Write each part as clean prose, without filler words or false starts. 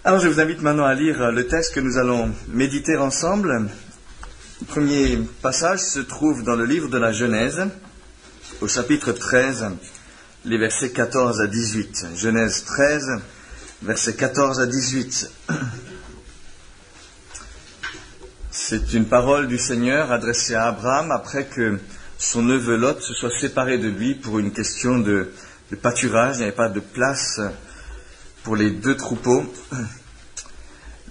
Alors je vous invite maintenant à lire le texte que nous allons méditer ensemble. Le premier passage se trouve dans le livre de la Genèse, au chapitre 13, les versets 14 à 18. Genèse 13, versets 14 à 18. C'est une parole du Seigneur adressée à Abraham après que son neveu Lot se soit séparé de lui pour une question de pâturage. Il n'y avait pas de place pour les deux troupeaux.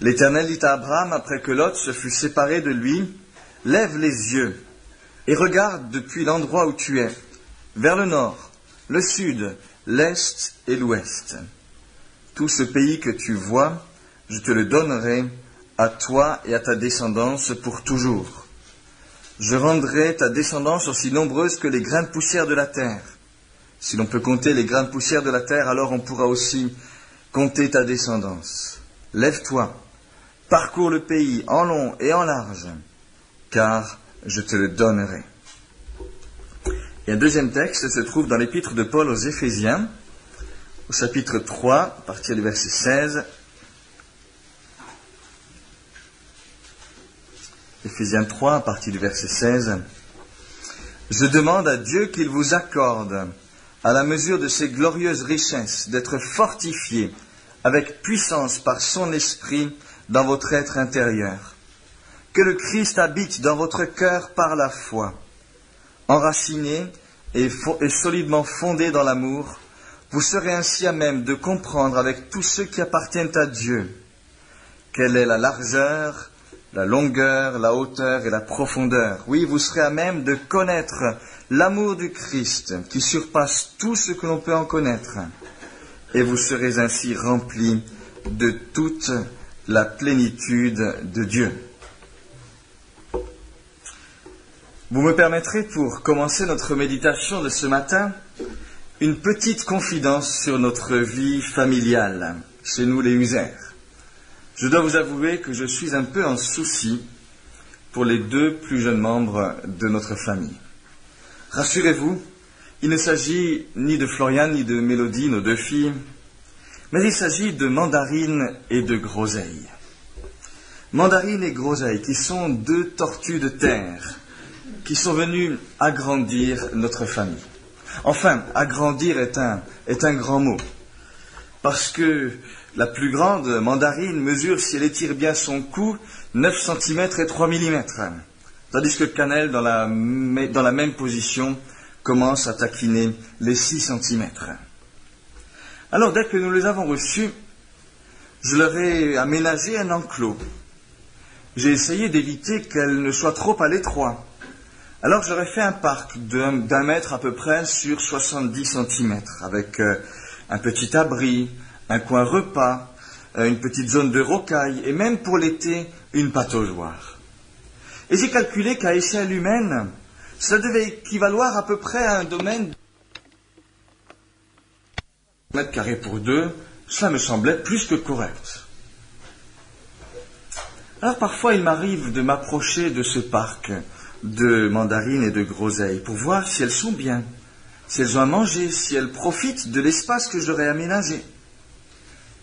L'Éternel dit à Abraham, après que Lot se fut séparé de lui, « Lève les yeux et regarde depuis l'endroit où tu es, vers le nord, le sud, l'est et l'ouest. Tout ce pays que tu vois, je te le donnerai à toi et à ta descendance pour toujours. Je rendrai ta descendance aussi nombreuse que les grains de poussière de la terre. Si l'on peut compter les grains de poussière de la terre, alors on pourra aussi compter ta descendance. Lève-toi, parcours le pays en long et en large, car je te le donnerai. » Et un deuxième texte se trouve dans l'épître de Paul aux Éphésiens, au chapitre 3, à partir du verset 16. Éphésiens 3, à partir du verset 16. « Je demande à Dieu qu'il vous accorde, à la mesure de ses glorieuses richesses, d'être fortifiés avec puissance par son esprit dans votre être intérieur. Que le Christ habite dans votre cœur par la foi. Enraciné et solidement fondé dans l'amour, vous serez ainsi à même de comprendre avec tous ceux qui appartiennent à Dieu quelle est la largeur, la longueur, la hauteur et la profondeur. Oui, vous serez à même de connaître l'amour du Christ qui surpasse tout ce que l'on peut en connaître. Et vous serez ainsi remplis de toute la plénitude de Dieu. » Vous me permettrez, pour commencer notre méditation de ce matin, une petite confidence sur notre vie familiale, chez nous les User. Je dois vous avouer que je suis un peu en souci pour les deux plus jeunes membres de notre famille. Rassurez-vous, il ne s'agit ni de Florian ni de Mélodie, nos deux filles, mais il s'agit de Mandarine et de Groseille. Mandarine et Groseille, qui sont deux tortues de terre, qui sont venues agrandir notre famille. Enfin, agrandir est un grand mot, parce que la plus grande, Mandarine, mesure, si elle étire bien son cou, 9 cm et 3 mm, tandis que Cannelle, dans la même position, commence à taquiner les 6 cm. Alors, dès que nous les avons reçus, je leur ai aménagé un enclos. J'ai essayé d'éviter qu'elles ne soient trop à l'étroit. Alors, j'aurais fait un parc d'un mètre à peu près sur 70 cm, avec un petit abri, un coin repas, une petite zone de rocaille, et même pour l'été, une pataugeoire. Et j'ai calculé qu'à échelle humaine, ça devait équivaloir à peu près à un domaine de mètres carrés pour deux. Ça me semblait plus que correct. Alors parfois, il m'arrive de m'approcher de ce parc de Mandarine et de Groseille pour voir si elles sont bien, si elles ont à manger, si elles profitent de l'espace que je leur ai aménagé.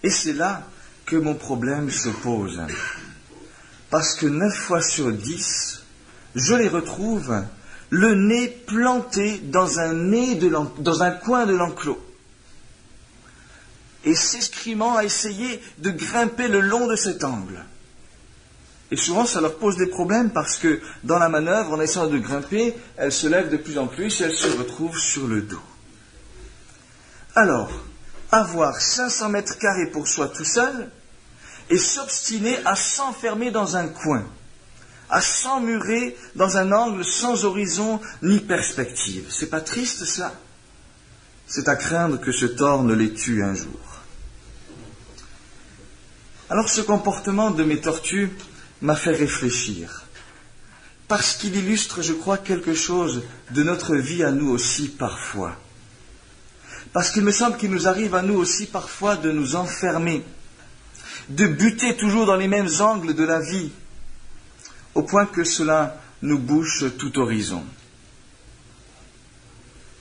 Et c'est là que mon problème se pose. Parce que 9 fois sur 10, je les retrouve le nez planté dans un coin de l'enclos. Et s'escrimant à essayer de grimper le long de cet angle. Et souvent, ça leur pose des problèmes parce que dans la manœuvre, en essayant de grimper, elles se lèvent de plus en plus et elles se retrouvent sur le dos. Alors, avoir 500 mètres carrés pour soi tout seul et s'obstiner à s'enfermer dans un coin, à s'emmurer dans un angle sans horizon ni perspective. C'est pas triste, ça? C'est à craindre que ce tort ne les tue un jour. Alors, ce comportement de mes tortues m'a fait réfléchir, parce qu'il illustre, je crois, quelque chose de notre vie à nous aussi parfois. Parce qu'il me semble qu'il nous arrive à nous aussi parfois de nous enfermer, de buter toujours dans les mêmes angles de la vie, au point que cela nous bouche tout horizon.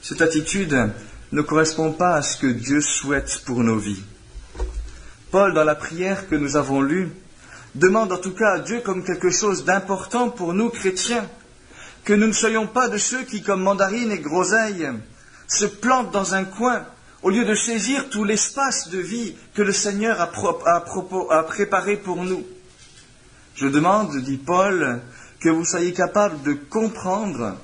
Cette attitude ne correspond pas à ce que Dieu souhaite pour nos vies. Paul, dans la prière que nous avons lue, demande en tout cas à Dieu comme quelque chose d'important pour nous chrétiens, que nous ne soyons pas de ceux qui, comme mandarine et groseille, se plantent dans un coin au lieu de saisir tout l'espace de vie que le Seigneur a préparé pour nous. Je demande, dit Paul, que vous soyez capables de comprendre,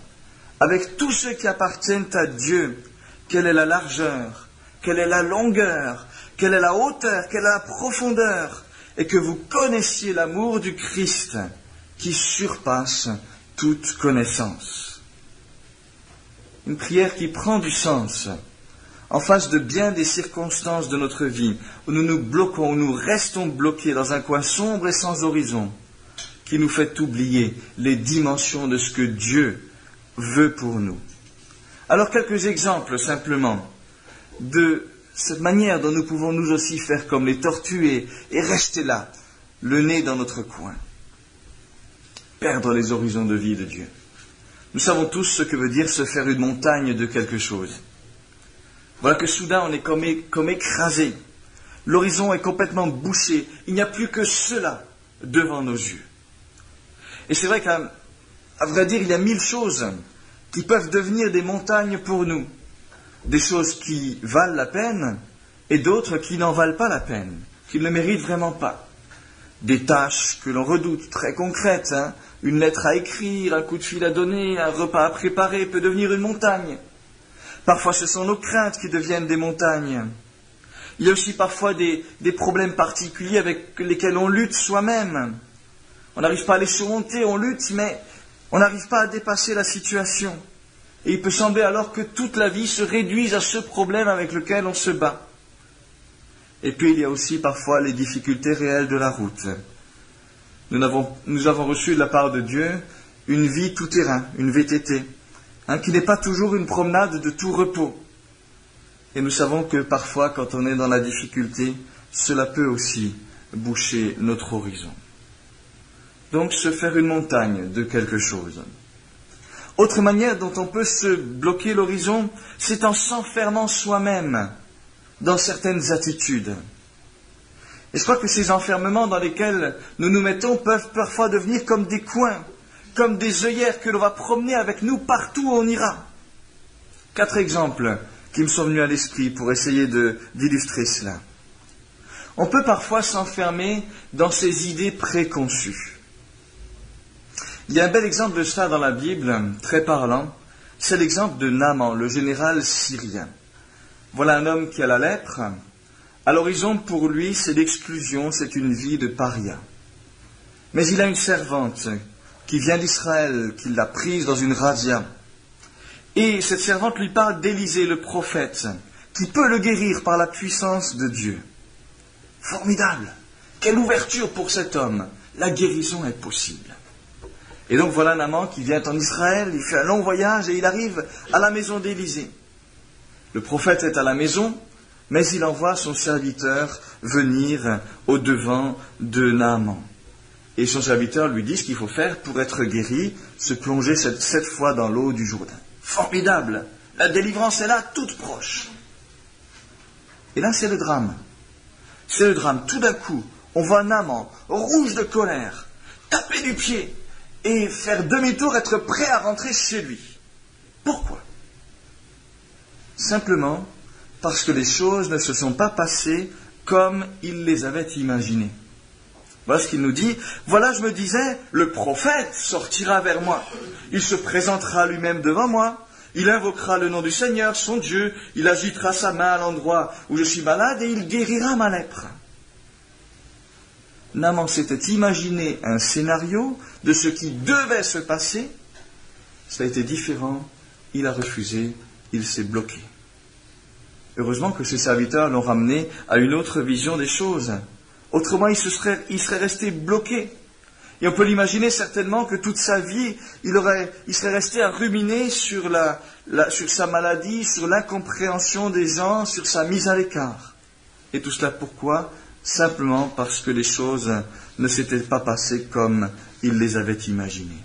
avec tous ceux qui appartiennent à Dieu, quelle est la largeur, quelle est la longueur, quelle est la hauteur, quelle est la profondeur, et que vous connaissiez l'amour du Christ qui surpasse toute connaissance. Une prière qui prend du sens en face de bien des circonstances de notre vie, où nous nous bloquons, où nous restons bloqués dans un coin sombre et sans horizon, qui nous fait oublier les dimensions de ce que Dieu veut pour nous. Alors quelques exemples simplement de cette manière dont nous pouvons nous aussi faire comme les tortues et rester là, le nez dans notre coin. Perdre les horizons de vie de Dieu. Nous savons tous ce que veut dire se faire une montagne de quelque chose. Voilà que soudain on est comme écrasé. L'horizon est complètement bouché. Il n'y a plus que cela devant nos yeux. Et c'est vrai qu'à vrai dire, il y a 1000 choses qui peuvent devenir des montagnes pour nous. Des choses qui valent la peine et d'autres qui n'en valent pas la peine, qui ne le méritent vraiment pas. Des tâches que l'on redoute, très concrètes, une lettre à écrire, un coup de fil à donner, un repas à préparer peut devenir une montagne. Parfois ce sont nos craintes qui deviennent des montagnes. Il y a aussi parfois des problèmes particuliers avec lesquels on lutte soi-même. On n'arrive pas à les surmonter, on lutte, mais on n'arrive pas à dépasser la situation. Et il peut sembler alors que toute la vie se réduise à ce problème avec lequel on se bat. Et puis il y a aussi parfois les difficultés réelles de la route. Nous avons reçu de la part de Dieu une vie tout-terrain, une VTT, qui n'est pas toujours une promenade de tout repos. Et nous savons que parfois, quand on est dans la difficulté, cela peut aussi boucher notre horizon. Donc se faire une montagne de quelque chose. Autre manière dont on peut se bloquer l'horizon, c'est en s'enfermant soi-même dans certaines attitudes. Et je crois que ces enfermements dans lesquels nous nous mettons peuvent parfois devenir comme des coins, comme des œillères que l'on va promener avec nous partout où on ira. 4 exemples qui me sont venus à l'esprit pour essayer d'illustrer cela. On peut parfois s'enfermer dans ces idées préconçues. Il y a un bel exemple de cela dans la Bible, très parlant. C'est l'exemple de Naaman, le général syrien. Voilà un homme qui a la lèpre. À l'horizon, pour lui, c'est l'exclusion, c'est une vie de paria. Mais il a une servante qui vient d'Israël, qui l'a prise dans une razzia. Et cette servante lui parle d'Élisée, le prophète, qui peut le guérir par la puissance de Dieu. Formidable! Quelle ouverture pour cet homme! La guérison est possible. Et donc voilà Naaman qui vient en Israël, il fait un long voyage et il arrive à la maison d'Élisée. Le prophète est à la maison, mais il envoie son serviteur venir au-devant de Naaman. Et son serviteur lui dit ce qu'il faut faire pour être guéri, se plonger 7 fois dans l'eau du Jourdain. Formidable! La délivrance est là, toute proche. Et là, c'est le drame. C'est le drame. Tout d'un coup, on voit Naaman, rouge de colère, taper du pied et faire demi-tour, être prêt à rentrer chez lui. Pourquoi? Simplement parce que les choses ne se sont pas passées comme il les avait imaginées. Voilà ce qu'il nous dit. Voilà, je me disais, le prophète sortira vers moi. Il se présentera lui-même devant moi. Il invoquera le nom du Seigneur, son Dieu. Il agitera sa main à l'endroit où je suis malade et il guérira ma lèpre. Naaman s'était imaginé un scénario de ce qui devait se passer. Ça a été différent. Il a refusé. Il s'est bloqué. Heureusement que ses serviteurs l'ont ramené à une autre vision des choses. Autrement, il serait resté bloqué. Et on peut l'imaginer certainement que toute sa vie, il serait resté à ruminer sur sa maladie, sur l'incompréhension des gens, sur sa mise à l'écart. Et tout cela pourquoi? Simplement parce que les choses ne s'étaient pas passées comme il les avait imaginées.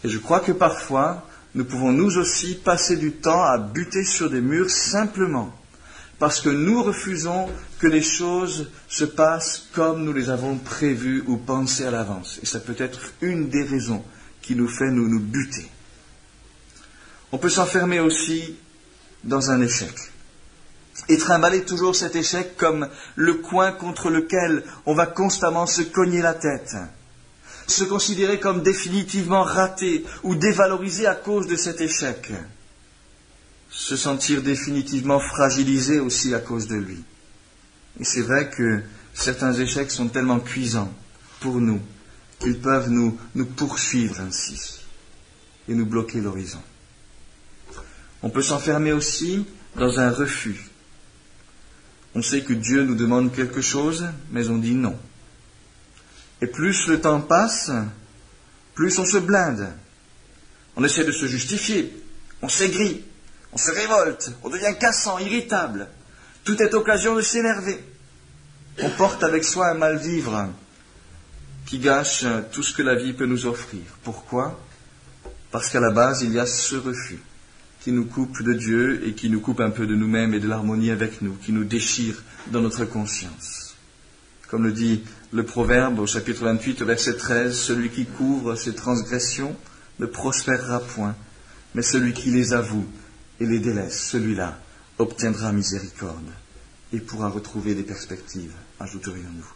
Et je crois que parfois, nous pouvons nous aussi passer du temps à buter sur des murs simplement parce que nous refusons que les choses se passent comme nous les avons prévues ou pensées à l'avance. Et ça peut être une des raisons qui nous fait nous buter. On peut s'enfermer aussi dans un échec. Et trimballer toujours cet échec comme le coin contre lequel on va constamment se cogner la tête. Se considérer comme définitivement raté ou dévalorisé à cause de cet échec. Se sentir définitivement fragilisé aussi à cause de lui. Et c'est vrai que certains échecs sont tellement cuisants pour nous qu'ils peuvent nous poursuivre ainsi et nous bloquer l'horizon. On peut s'enfermer aussi dans un refus. On sait que Dieu nous demande quelque chose, mais on dit non. Et plus le temps passe, plus on se blinde. On essaie de se justifier, on s'aigrit, on se révolte, on devient cassant, irritable. Tout est occasion de s'énerver. On porte avec soi un mal-vivre qui gâche tout ce que la vie peut nous offrir. Pourquoi ? Parce qu'à la base, il y a ce refus qui nous coupe de Dieu et qui nous coupe un peu de nous-mêmes et de l'harmonie avec nous, qui nous déchire dans notre conscience. Comme le dit le Proverbe au chapitre 28, au verset 13, « Celui qui couvre ses transgressions ne prospérera point, mais celui qui les avoue et les délaisse, celui-là obtiendra miséricorde et pourra retrouver des perspectives, ajouterions-nous. »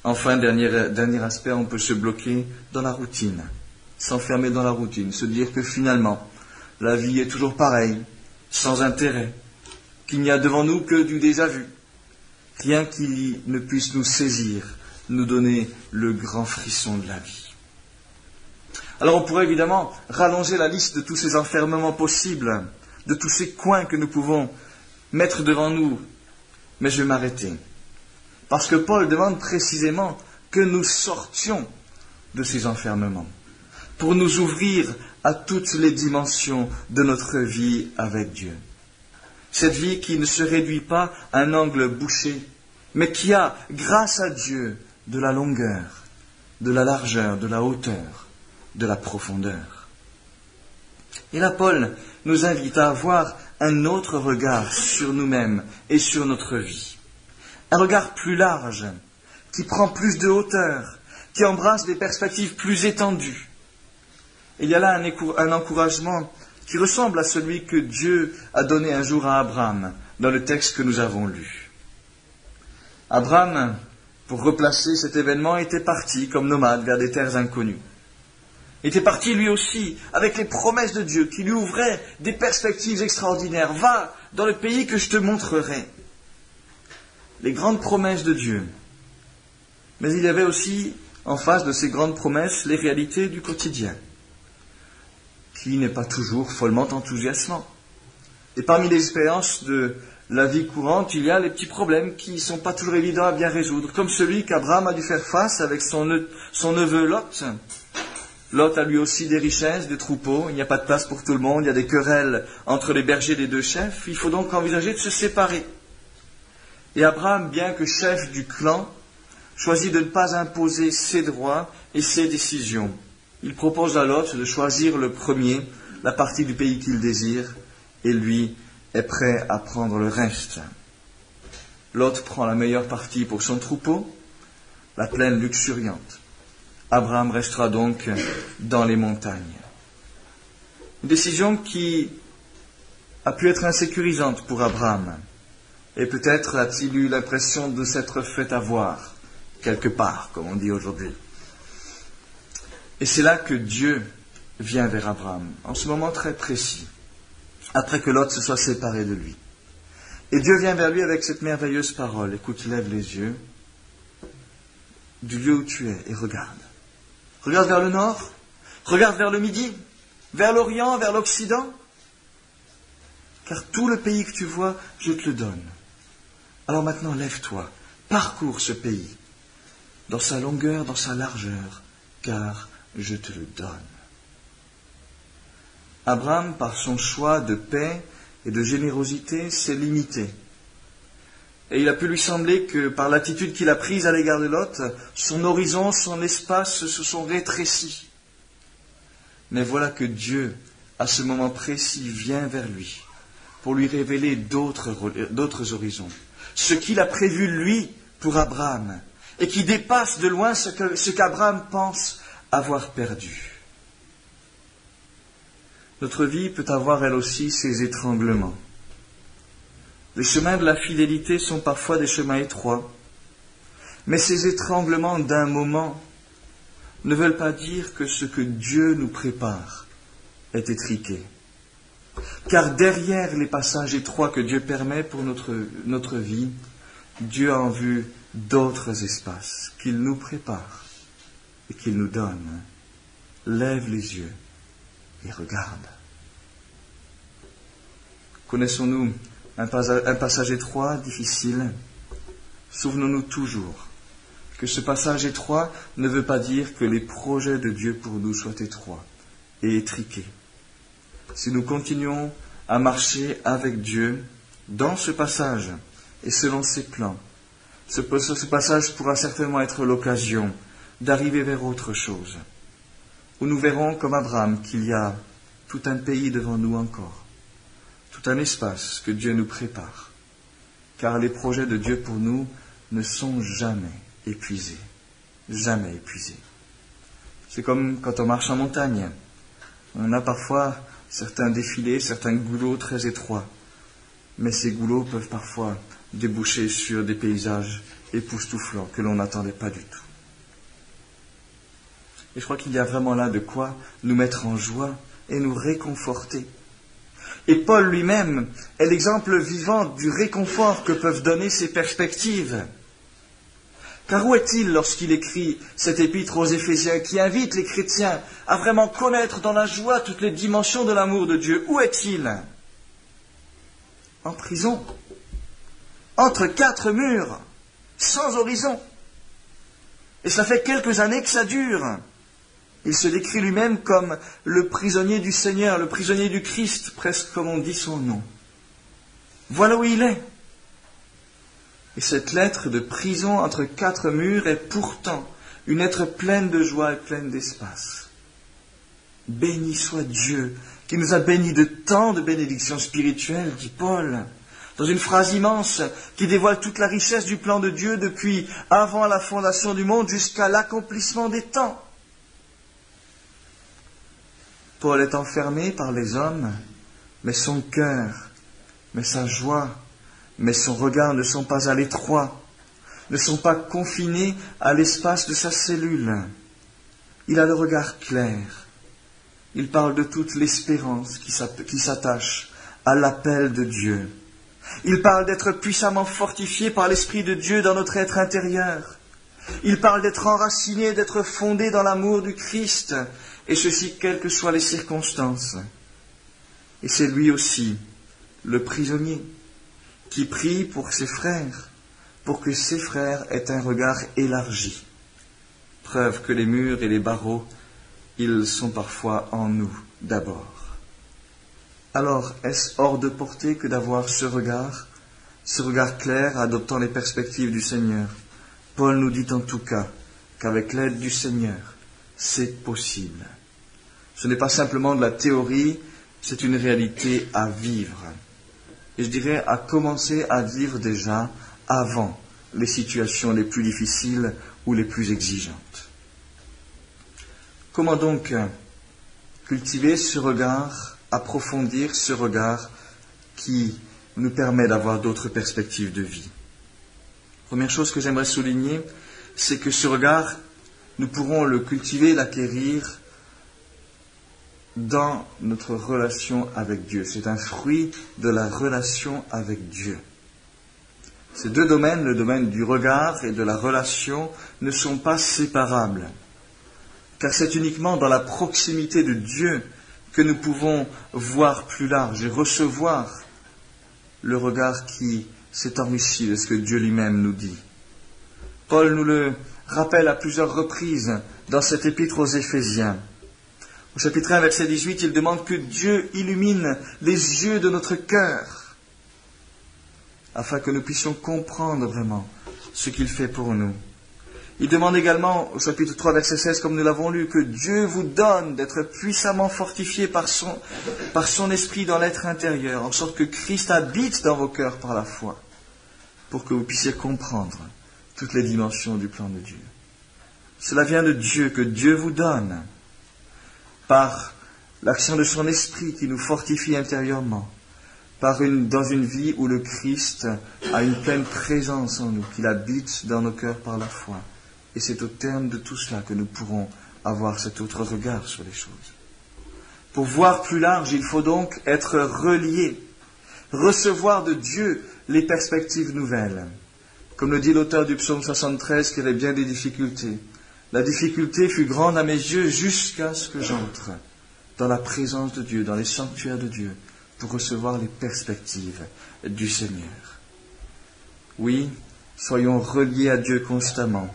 Enfin, dernier aspect, on peut se bloquer dans la routine, s'enfermer dans la routine, se dire que finalement, la vie est toujours pareille, sans intérêt, qu'il n'y a devant nous que du déjà-vu, rien qui ne puisse nous saisir, nous donner le grand frisson de la vie. Alors on pourrait évidemment rallonger la liste de tous ces enfermements possibles, de tous ces coins que nous pouvons mettre devant nous, mais je vais m'arrêter. Parce que Paul demande précisément que nous sortions de ces enfermements, pour nous ouvrir à toutes les dimensions de notre vie avec Dieu. Cette vie qui ne se réduit pas à un angle bouché, mais qui a, grâce à Dieu, de la longueur, de la largeur, de la hauteur, de la profondeur. Et là, Paul nous invite à avoir un autre regard sur nous-mêmes et sur notre vie. Un regard plus large, qui prend plus de hauteur, qui embrasse des perspectives plus étendues. Il y a là un encouragement qui ressemble à celui que Dieu a donné un jour à Abraham dans le texte que nous avons lu. Abraham, pour replacer cet événement, était parti comme nomade vers des terres inconnues. Il était parti lui aussi avec les promesses de Dieu qui lui ouvraient des perspectives extraordinaires. Va dans le pays que je te montrerai. Les grandes promesses de Dieu. Mais il y avait aussi, en face de ces grandes promesses, les réalités du quotidien, qui n'est pas toujours follement enthousiasmant. Et parmi les expériences de la vie courante, il y a les petits problèmes qui ne sont pas toujours évidents à bien résoudre, comme celui qu'Abraham a dû faire face avec son neveu Lot. Lot a lui aussi des richesses, des troupeaux, il n'y a pas de place pour tout le monde, il y a des querelles entre les bergers des deux chefs, il faut donc envisager de se séparer. Et Abraham, bien que chef du clan, choisit de ne pas imposer ses droits et ses décisions. Il propose à Lot de choisir le premier, la partie du pays qu'il désire, et lui est prêt à prendre le reste. Lot prend la meilleure partie pour son troupeau, la plaine luxuriante. Abraham restera donc dans les montagnes. Une décision qui a pu être insécurisante pour Abraham. Et peut-être a-t-il eu l'impression de s'être fait avoir, quelque part, comme on dit aujourd'hui. Et c'est là que Dieu vient vers Abraham, en ce moment très précis, après que Lot se soit séparé de lui. Et Dieu vient vers lui avec cette merveilleuse parole. Écoute, lève les yeux du lieu où tu es et regarde. Regarde vers le nord, regarde vers le midi, vers l'orient, vers l'occident. Car tout le pays que tu vois, je te le donne. Alors maintenant, lève-toi, parcours ce pays, dans sa longueur, dans sa largeur, car je te le donne. Abraham, par son choix de paix et de générosité, s'est limité. Et il a pu lui sembler que, par l'attitude qu'il a prise à l'égard de Lot, son horizon, son espace se sont rétrécis. Mais voilà que Dieu, à ce moment précis, vient vers lui, pour lui révéler d'autres horizons. Ce qu'il a prévu, lui, pour Abraham, et qui dépasse de loin ce qu'Abraham pense avoir perdu. Notre vie peut avoir, elle aussi, ses étranglements. Les chemins de la fidélité sont parfois des chemins étroits, mais ces étranglements d'un moment ne veulent pas dire que ce que Dieu nous prépare est étriqué. Car derrière les passages étroits que Dieu permet pour notre vie, Dieu a en vue d'autres espaces qu'il nous prépare et qu'il nous donne. Lève les yeux et regarde. Connaissons-nous un passage étroit, difficile? Souvenons-nous toujours que ce passage étroit ne veut pas dire que les projets de Dieu pour nous soient étroits et étriqués. Si nous continuons à marcher avec Dieu dans ce passage et selon ses plans, ce passage pourra certainement être l'occasion d'arriver vers autre chose, où nous verrons comme Abraham qu'il y a tout un pays devant nous encore, tout un espace que Dieu nous prépare, car les projets de Dieu pour nous ne sont jamais épuisés, jamais épuisés. C'est comme quand on marche en montagne, on a parfois certains défilés, certains goulots très étroits, mais ces goulots peuvent parfois déboucher sur des paysages époustouflants que l'on n'attendait pas du tout. Et je crois qu'il y a vraiment là de quoi nous mettre en joie et nous réconforter. Et Paul lui-même est l'exemple vivant du réconfort que peuvent donner ces perspectives. Car où est-il lorsqu'il écrit cette épître aux Éphésiens qui invite les chrétiens à vraiment connaître dans la joie toutes les dimensions de l'amour de Dieu? Où est-il? En prison, entre 4 murs, sans horizon. Et ça fait quelques années que ça dure. Il se décrit lui-même comme le prisonnier du Seigneur, le prisonnier du Christ, presque comme on dit son nom. Voilà où il est. Et cette lettre de prison entre 4 murs est pourtant une lettre pleine de joie et pleine d'espace. Béni soit Dieu, qui nous a bénis de tant de bénédictions spirituelles, dit Paul, dans une phrase immense qui dévoile toute la richesse du plan de Dieu depuis avant la fondation du monde jusqu'à l'accomplissement des temps. Paul est enfermé par les hommes, mais son cœur, mais sa joie, mais son regard ne sont pas à l'étroit, ne sont pas confinés à l'espace de sa cellule. Il a le regard clair. Il parle de toute l'espérance qui s'attache à l'appel de Dieu. Il parle d'être puissamment fortifié par l'Esprit de Dieu dans notre être intérieur. Il parle d'être enraciné, d'être fondé dans l'amour du Christ, et ceci quelles que soient les circonstances. Et c'est lui aussi, le prisonnier, qui prie pour ses frères, pour que ses frères aient un regard élargi. Preuve que les murs et les barreaux, ils sont parfois en nous d'abord. Alors, est-ce hors de portée que d'avoir ce regard clair, adoptant les perspectives du Seigneur? Paul nous dit en tout cas qu'avec l'aide du Seigneur, c'est possible. Ce n'est pas simplement de la théorie, c'est une réalité à vivre. Et je dirais à commencer à vivre déjà avant les situations les plus difficiles ou les plus exigeantes. Comment donc cultiver ce regard, approfondir ce regard qui nous permet d'avoir d'autres perspectives de vie? Première chose que j'aimerais souligner, c'est que ce regard, nous pourrons le cultiver, l'acquérir dans notre relation avec Dieu. C'est un fruit de la relation avec Dieu. Ces deux domaines, le domaine du regard et de la relation, ne sont pas séparables. Car c'est uniquement dans la proximité de Dieu que nous pouvons voir plus large et recevoir le regard qui s'est enrichi de ce que Dieu lui-même nous dit. Paul nous le rappelle à plusieurs reprises dans cette épître aux Éphésiens. Au chapitre 1, verset 18, il demande que Dieu illumine les yeux de notre cœur, afin que nous puissions comprendre vraiment ce qu'il fait pour nous. Il demande également, au chapitre 3, verset 16, comme nous l'avons lu, que Dieu vous donne d'être puissamment fortifié par son esprit dans l'être intérieur, en sorte que Christ habite dans vos cœurs par la foi, pour que vous puissiez comprendre toutes les dimensions du plan de Dieu. Cela vient de Dieu, que Dieu vous donne, par l'action de son esprit qui nous fortifie intérieurement, dans une vie où le Christ a une pleine présence en nous, qu'il habite dans nos cœurs par la foi. Et c'est au terme de tout cela que nous pourrons avoir cet autre regard sur les choses. Pour voir plus large, il faut donc être relié, recevoir de Dieu les perspectives nouvelles. Comme le dit l'auteur du psaume 73, qui avait bien des difficultés. La difficulté fut grande à mes yeux jusqu'à ce que j'entre dans la présence de Dieu, dans les sanctuaires de Dieu, pour recevoir les perspectives du Seigneur. Oui, soyons reliés à Dieu constamment.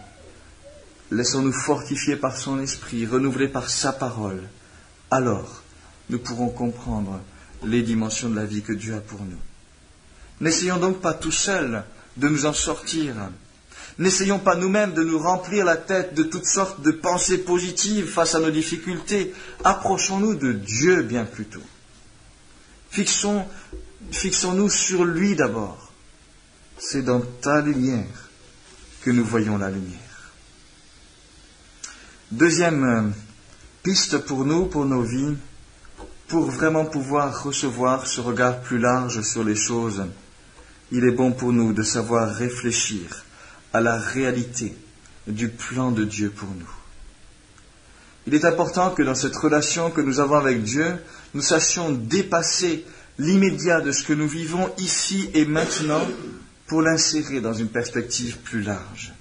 Laissons-nous fortifier par son esprit, renouveler par sa parole. Alors, nous pourrons comprendre les dimensions de la vie que Dieu a pour nous. N'essayons donc pas tout seuls de nous en sortir. N'essayons pas nous-mêmes de nous remplir la tête de toutes sortes de pensées positives face à nos difficultés. Approchons-nous de Dieu bien plutôt. Fixons-nous sur lui d'abord. C'est dans ta lumière que nous voyons la lumière. Deuxième piste pour nous, pour nos vies, pour vraiment pouvoir recevoir ce regard plus large sur les choses, il est bon pour nous de savoir réfléchir à la réalité du plan de Dieu pour nous. Il est important que dans cette relation que nous avons avec Dieu, nous sachions dépasser l'immédiat de ce que nous vivons ici et maintenant pour l'insérer dans une perspective plus large.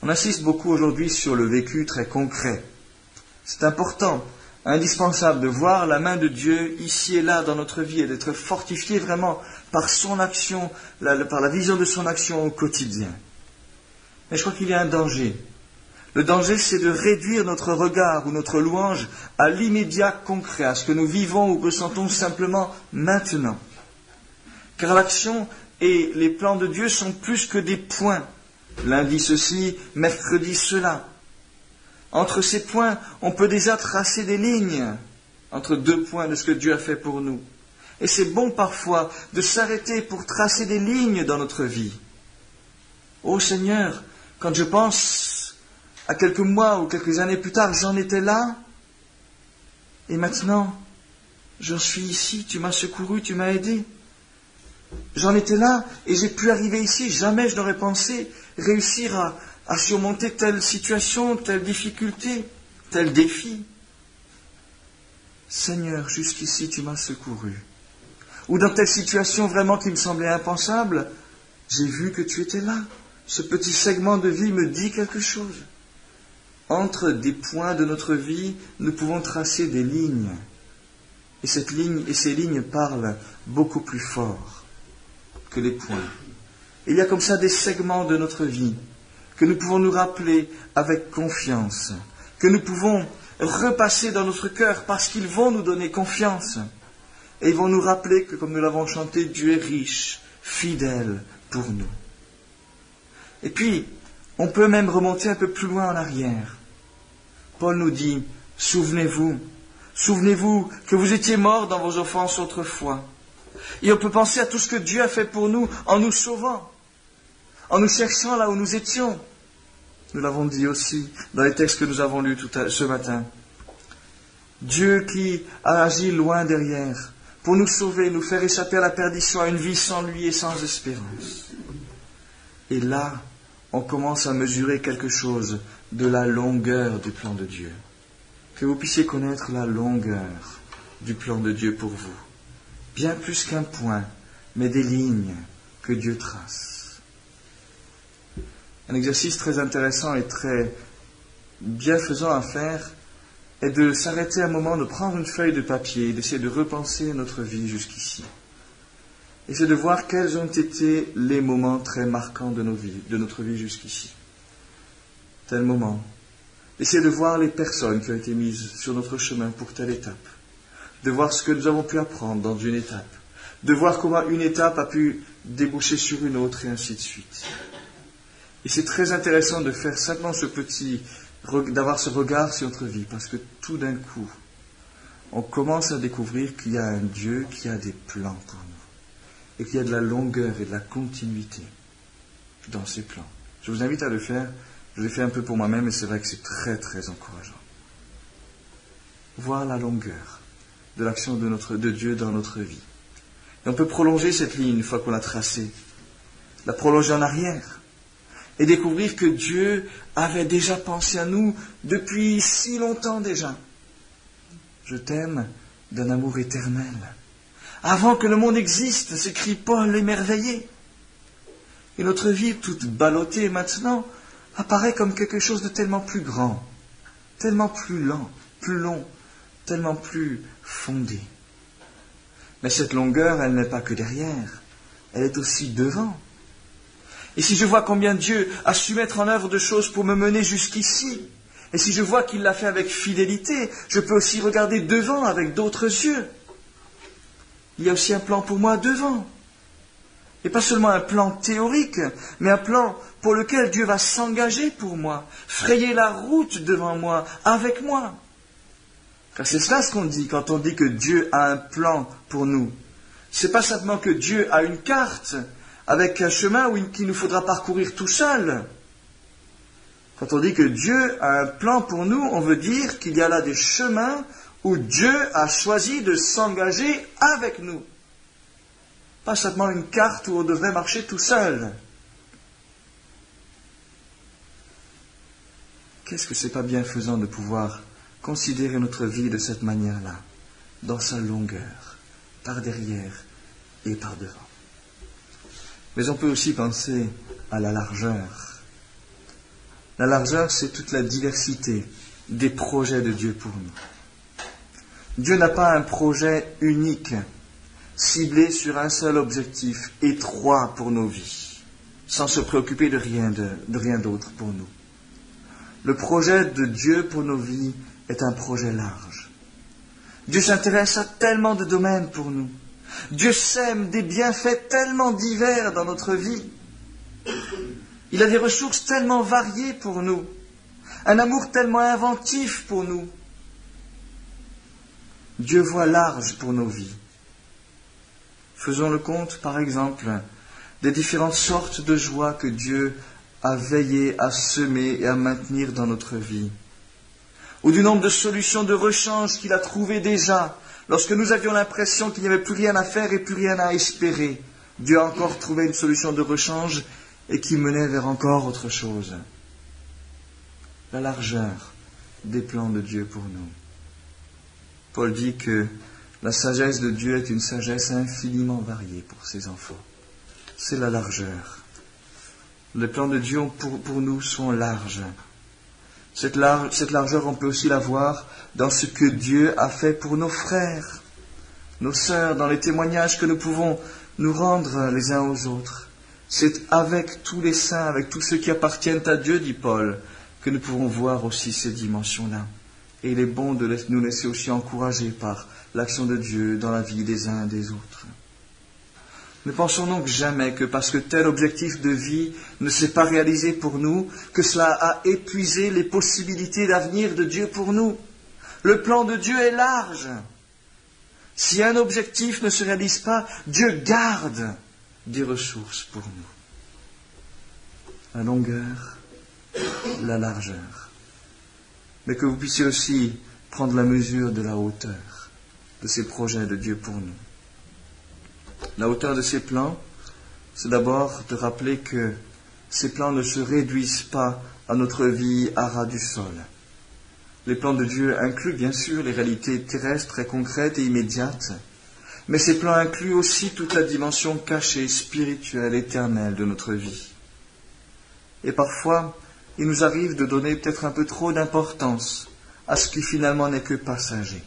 On insiste beaucoup aujourd'hui sur le vécu très concret. C'est important, indispensable de voir la main de Dieu ici et là dans notre vie et d'être fortifié vraiment par son action, par la vision de son action au quotidien. Mais je crois qu'il y a un danger. Le danger, c'est de réduire notre regard ou notre louange à l'immédiat concret, à ce que nous vivons ou ressentons simplement maintenant. Car l'action et les plans de Dieu sont plus que des points. Lundi ceci, mercredi cela. Entre ces points, on peut déjà tracer des lignes entre deux points de ce que Dieu a fait pour nous. Et c'est bon parfois de s'arrêter pour tracer des lignes dans notre vie. Ô Seigneur, quand je pense à quelques mois ou quelques années plus tard, j'en étais là. Et maintenant, j'en suis ici, tu m'as secouru, tu m'as aidé. J'en étais là et j'ai pu arriver ici. Jamais je n'aurais pensé réussir à surmonter telle situation, telle difficulté, tel défi. Seigneur, jusqu'ici tu m'as secouru. Ou dans telle situation vraiment qui me semblait impensable, j'ai vu que tu étais là. Ce petit segment de vie me dit quelque chose. Entre des points de notre vie, nous pouvons tracer des lignes. Et ces lignes parlent beaucoup plus fort que les points. Il y a comme ça des segments de notre vie que nous pouvons nous rappeler avec confiance, que nous pouvons repasser dans notre cœur parce qu'ils vont nous donner confiance. Et ils vont nous rappeler que, comme nous l'avons chanté, Dieu est riche, fidèle pour nous. Et puis, on peut même remonter un peu plus loin en arrière. Paul nous dit, souvenez-vous que vous étiez morts dans vos offenses autrefois. Et on peut penser à tout ce que Dieu a fait pour nous en nous sauvant, en nous cherchant là où nous étions. Nous l'avons dit aussi dans les textes que nous avons lus ce matin. Dieu qui a agi loin derrière pour nous sauver, nous faire échapper à la perdition, à une vie sans lui et sans espérance. Et là, on commence à mesurer quelque chose de la longueur du plan de Dieu. Que vous puissiez connaître la longueur du plan de Dieu pour vous. Bien plus qu'un point, mais des lignes que Dieu trace. Un exercice très intéressant et très bienfaisant à faire est de s'arrêter un moment, de prendre une feuille de papier et d'essayer de repenser notre vie jusqu'ici. Et c'est de voir quels ont été les moments très marquants de notre vie jusqu'ici. Tel moment. Essayer de voir les personnes qui ont été mises sur notre chemin pour telle étape. De voir ce que nous avons pu apprendre dans une étape. De voir comment une étape a pu déboucher sur une autre et ainsi de suite. Et c'est très intéressant de faire simplement d'avoir ce regard sur notre vie, parce que tout d'un coup, on commence à découvrir qu'il y a un Dieu qui a des plans pour nous, et qu'il y a de la longueur et de la continuité dans ses plans. Je vous invite à le faire. Je l'ai fait un peu pour moi-même, et c'est vrai que c'est très, très encourageant. Voir la longueur de l'action de Dieu dans notre vie. Et on peut prolonger cette ligne une fois qu'on l'a tracée, la prolonger en arrière, et découvrir que Dieu avait déjà pensé à nous depuis si longtemps déjà. Je t'aime d'un amour éternel. Avant que le monde existe, s'écrit Paul émerveillé. Et notre vie, toute ballottée maintenant, apparaît comme quelque chose de tellement plus grand, tellement plus lent, plus long, tellement plus fondé. Mais cette longueur, elle n'est pas que derrière, elle est aussi devant. Et si je vois combien Dieu a su mettre en œuvre de choses pour me mener jusqu'ici, et si je vois qu'il l'a fait avec fidélité, je peux aussi regarder devant avec d'autres yeux. Il y a aussi un plan pour moi devant. Et pas seulement un plan théorique, mais un plan pour lequel Dieu va s'engager pour moi, frayer la route devant moi, avec moi. Car c'est cela ce qu'on dit quand on dit que Dieu a un plan pour nous. Ce n'est pas simplement que Dieu a une carte avec un chemin qu'il nous faudra parcourir tout seul. Quand on dit que Dieu a un plan pour nous, on veut dire qu'il y a là des chemins où Dieu a choisi de s'engager avec nous. Pas simplement une carte où on devrait marcher tout seul. Qu'est-ce que c'est pas bienfaisant de pouvoir considérer notre vie de cette manière-là, dans sa longueur, par derrière et par devant. Mais on peut aussi penser à la largeur. La largeur, c'est toute la diversité des projets de Dieu pour nous. Dieu n'a pas un projet unique, ciblé sur un seul objectif, étroit pour nos vies, sans se préoccuper de rien d'autre pour nous. Le projet de Dieu pour nos vies est un projet large. Dieu s'intéresse à tellement de domaines pour nous. Dieu sème des bienfaits tellement divers dans notre vie. Il a des ressources tellement variées pour nous. Un amour tellement inventif pour nous. Dieu voit large pour nos vies. Faisons le compte, par exemple, des différentes sortes de joies que Dieu a veillé à semer et à maintenir dans notre vie. Ou du nombre de solutions de rechange qu'il a trouvées déjà, lorsque nous avions l'impression qu'il n'y avait plus rien à faire et plus rien à espérer. Dieu a encore trouvé une solution de rechange et qui menait vers encore autre chose. La largeur des plans de Dieu pour nous. Paul dit que la sagesse de Dieu est une sagesse infiniment variée pour ses enfants. C'est la largeur. Les plans de Dieu pour nous sont larges. Cette largeur, on peut aussi la voir dans ce que Dieu a fait pour nos frères, nos sœurs, dans les témoignages que nous pouvons nous rendre les uns aux autres. C'est avec tous les saints, avec tous ceux qui appartiennent à Dieu, dit Paul, que nous pouvons voir aussi ces dimensions-là. Et il est bon de nous laisser aussi encourager par l'action de Dieu dans la vie des uns et des autres. Ne pensons donc jamais que parce que tel objectif de vie ne s'est pas réalisé pour nous, que cela a épuisé les possibilités d'avenir de Dieu pour nous. Le plan de Dieu est large. Si un objectif ne se réalise pas, Dieu garde des ressources pour nous. La longueur, la largeur. Mais que vous puissiez aussi prendre la mesure de la hauteur de ces projets de Dieu pour nous. La hauteur de ces plans, c'est d'abord de rappeler que ces plans ne se réduisent pas à notre vie à ras du sol. Les plans de Dieu incluent bien sûr les réalités terrestres très concrètes et immédiates, mais ces plans incluent aussi toute la dimension cachée, spirituelle, éternelle de notre vie. Et parfois, il nous arrive de donner peut-être un peu trop d'importance à ce qui finalement n'est que passager.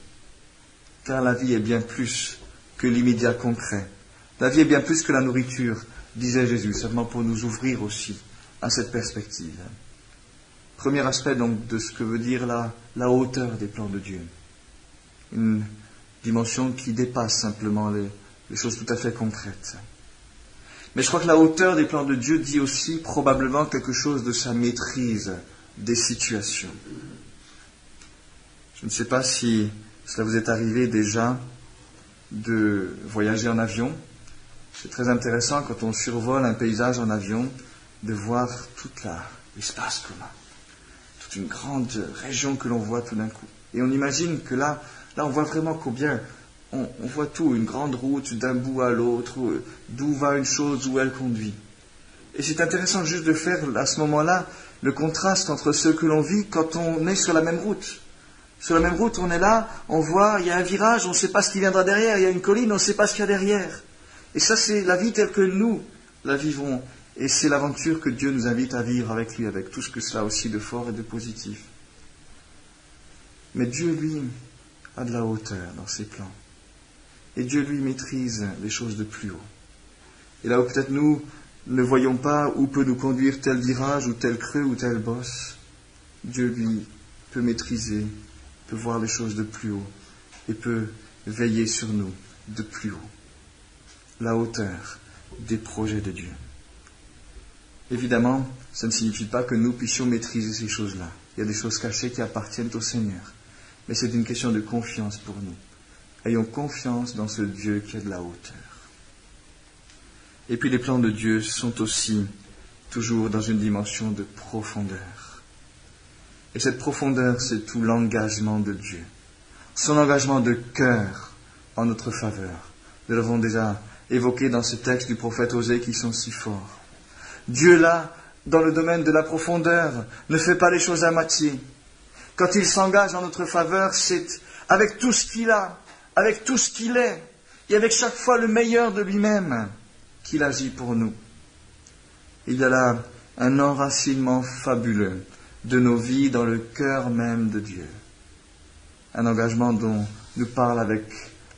Car la vie est bien plus que l'immédiat concret. La vie est bien plus que la nourriture, disait Jésus, seulement pour nous ouvrir aussi à cette perspective. Premier aspect donc de ce que veut dire la hauteur des plans de Dieu. Une dimension qui dépasse simplement les choses tout à fait concrètes. Mais je crois que la hauteur des plans de Dieu dit aussi probablement quelque chose de sa maîtrise des situations. Je ne sais pas si cela vous est arrivé déjà de voyager en avion. C'est très intéressant quand on survole un paysage en avion de voir tout l'espace commun, toute une grande région que l'on voit tout d'un coup. Et on imagine que là on voit vraiment combien on voit tout, une grande route d'un bout à l'autre, d'où va une chose, où elle conduit. Et c'est intéressant juste de faire à ce moment-là le contraste entre ce que l'on vit quand on est sur la même route. Sur la même route, on est là, on voit, il y a un virage, on ne sait pas ce qui viendra derrière, il y a une colline, on ne sait pas ce qu'il y a derrière. Et ça, c'est la vie telle que nous la vivons. Et c'est l'aventure que Dieu nous invite à vivre avec lui, avec tout ce que cela a aussi de fort et de positif. Mais Dieu, lui, a de la hauteur dans ses plans. Et Dieu, lui, maîtrise les choses de plus haut. Et là où peut-être nous ne voyons pas où peut nous conduire tel virage, ou tel creux, ou telle bosse, Dieu, lui, peut maîtriser, peut voir les choses de plus haut, et peut veiller sur nous de plus haut. La hauteur des projets de Dieu. Évidemment, ça ne signifie pas que nous puissions maîtriser ces choses-là. Il y a des choses cachées qui appartiennent au Seigneur. Mais c'est une question de confiance pour nous. Ayons confiance dans ce Dieu qui a de la hauteur. Et puis les plans de Dieu sont aussi toujours dans une dimension de profondeur. Et cette profondeur, c'est tout l'engagement de Dieu. Son engagement de cœur en notre faveur. Nous l'avons déjà évoqué dans ce texte du prophète Osée qui sont si forts. Dieu, là, dans le domaine de la profondeur, ne fait pas les choses à moitié. Quand il s'engage en notre faveur, c'est avec tout ce qu'il a, avec tout ce qu'il est, et avec chaque fois le meilleur de lui-même, qu'il agit pour nous. Il y a là un enracinement fabuleux de nos vies dans le cœur même de Dieu. Un engagement dont nous parle avec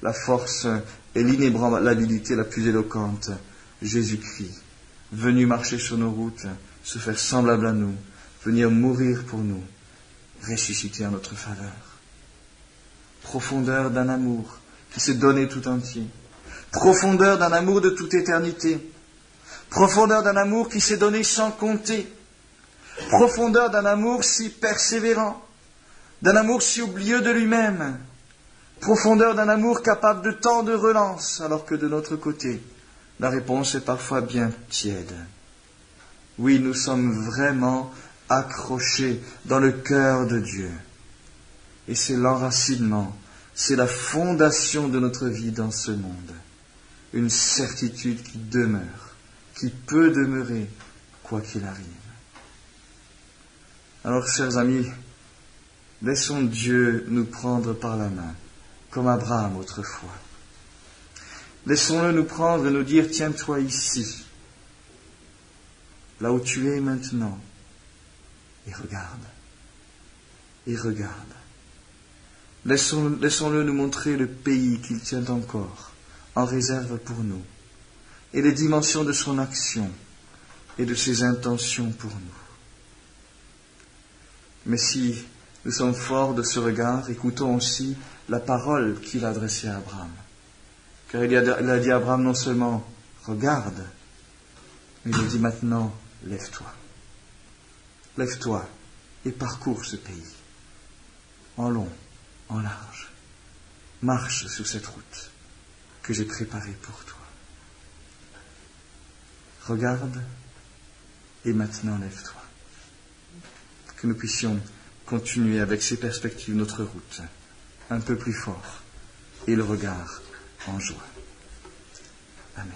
la force et l'inébranlabilité la plus éloquente Jésus-Christ, venu marcher sur nos routes, se faire semblable à nous, venir mourir pour nous, ressusciter en notre faveur. Profondeur d'un amour qui s'est donné tout entier. Profondeur d'un amour de toute éternité. Profondeur d'un amour qui s'est donné sans compter. Profondeur d'un amour si persévérant. D'un amour si oublieux de lui-même. Profondeur d'un amour capable de tant de relance, alors que de notre côté, la réponse est parfois bien tiède. Oui, nous sommes vraiment accrochés dans le cœur de Dieu. Et c'est l'enracinement, c'est la fondation de notre vie dans ce monde. Une certitude qui demeure, qui peut demeurer, quoi qu'il arrive. Alors, chers amis, laissons Dieu nous prendre par la main, comme Abraham autrefois. Laissons-le nous prendre et nous dire, tiens-toi ici, là où tu es maintenant, et regarde, et regarde. Laissons-le nous montrer le pays qu'il tient encore, en réserve pour nous, et les dimensions de son action, et de ses intentions pour nous. Mais si nous sommes forts de ce regard, écoutons aussi la parole qu'il a adressée à Abraham. Car il a dit à Abraham non seulement « regarde », mais il a dit maintenant « lève-toi ». Lève-toi et parcours ce pays, en long, en large. Marche sur cette route que j'ai préparée pour toi. Regarde et maintenant lève-toi. Que nous puissions continuer avec ces perspectives notre route, un peu plus fort, et le regard en joie. Amen.